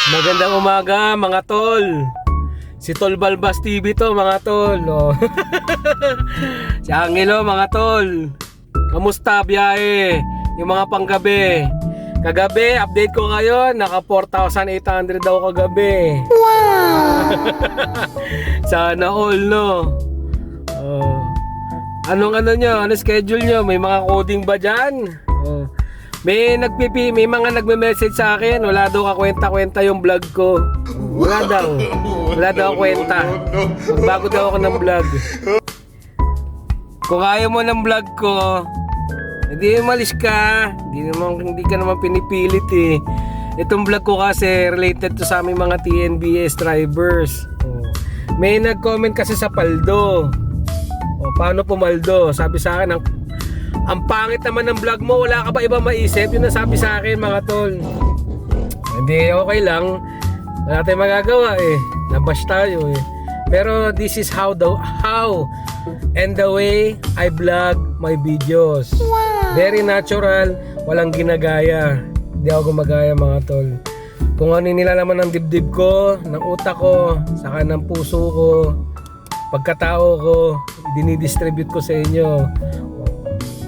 Magandang umaga mga tol. Si Tol Balbas TV to mga tol. Oh. Si Angelo mga tol. Kamusta biyahe? Yung mga panggabi. Kagabi, update ko ngayon, naka 4,800 daw kagabi. Wow! Sana all, no? Oh. Anong nyo? Ano schedule nyo? May mga coding ba dyan? Oh. May mga nagme-message sa akin, wala daw kakwenta-kwenta yung vlog ko. Wala daw kwenta. Magbago daw ako ng vlog. Kung ayaw mo ng vlog ko, hindi umalis ka. Hindi ka naman pinipilit eh. Itong vlog ko kasi related to sa aming mga TNBS drivers. May nag-comment kasi sa Paldo. Paano pumaldo? Sabi sa akin, ang pangit naman ng vlog mo, wala ka ba iba maisip? Yun ang sabi sa akin mga tol. Hindi, okay lang. Wala tayong magagawa eh. Nabash tayo eh. Pero this is how and the way I vlog my videos. Wow. Very natural, walang ginagaya. Hindi ako gumagaya mga tol. Kung ano nilalaman ng dibdib ko, ng utak ko, saka ng puso ko, pagkatao ko, dinidistribute ko sa inyo.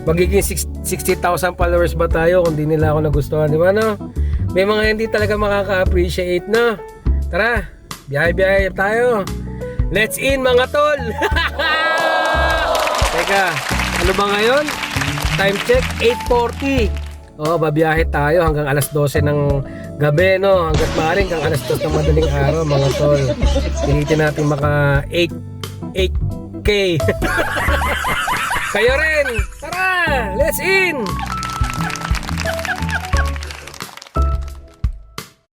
Magiging 60,000 followers ba tayo kung di nila ako nagustuhan, di ba no? May mga hindi talaga makaka-appreciate, no? Tara, biyahe-biyahe tayo. Let's in mga tol! Teka, ano ba ngayon? Time check, 8:40. Babiyahe tayo hanggang alas 12 ng gabi, no? Hanggat maaari hanggang alas 2 ng madaling araw, mga tol. Pilitin natin maka 8K. Kayo rin! Tara! Let's in!